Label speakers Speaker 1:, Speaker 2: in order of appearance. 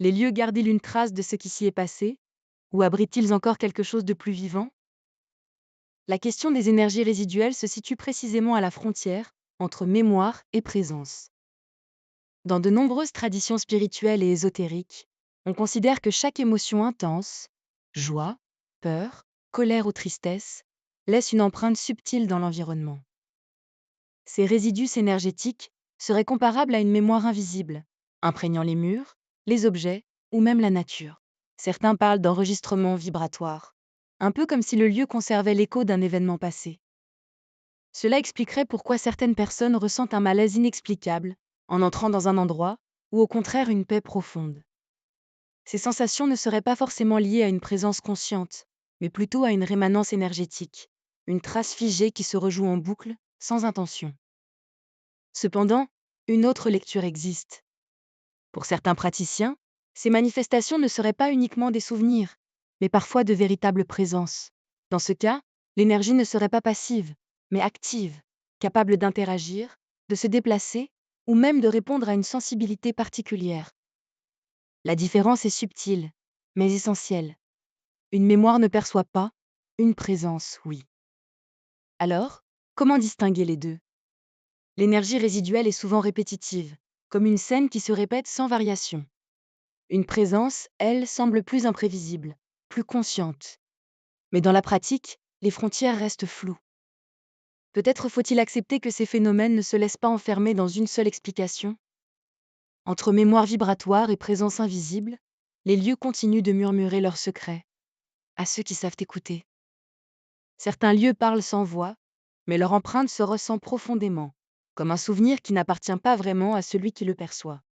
Speaker 1: Les lieux gardent-ils une trace de ce qui s'y est passé? Ou abritent-ils encore quelque chose de plus vivant? La question des énergies résiduelles se situe précisément à la frontière entre mémoire et présence. Dans de nombreuses traditions spirituelles et ésotériques, on considère que chaque émotion intense, joie, peur, colère ou tristesse, laisse une empreinte subtile dans l'environnement. Ces résidus énergétiques seraient comparables à une mémoire invisible, imprégnant les murs, les objets ou même la nature. Certains parlent d'enregistrement vibratoire, un peu comme si le lieu conservait l'écho d'un événement passé. Cela expliquerait pourquoi certaines personnes ressentent un malaise inexplicable en entrant dans un endroit, ou au contraire une paix profonde. Ces sensations ne seraient pas forcément liées à une présence consciente, mais plutôt à une rémanence énergétique, une trace figée qui se rejoue en boucle, sans intention. Cependant, une autre lecture existe. Pour certains praticiens, ces manifestations ne seraient pas uniquement des souvenirs, mais parfois de véritables présences. Dans ce cas, l'énergie ne serait pas passive, mais active, capable d'interagir, de se déplacer, ou même de répondre à une sensibilité particulière. La différence est subtile, mais essentielle. Une mémoire ne perçoit pas, une présence, oui. Alors, comment distinguer les deux? L'énergie résiduelle est souvent répétitive, comme une scène qui se répète sans variation. Une présence, elle, semble plus imprévisible, plus consciente. Mais dans la pratique, les frontières restent floues. Peut-être faut-il accepter que ces phénomènes ne se laissent pas enfermer dans une seule explication. Entre mémoire vibratoire et présence invisible, les lieux continuent de murmurer leurs secrets, à ceux qui savent écouter. Certains lieux parlent sans voix, mais leur empreinte se ressent profondément, comme un souvenir qui n'appartient pas vraiment à celui qui le perçoit.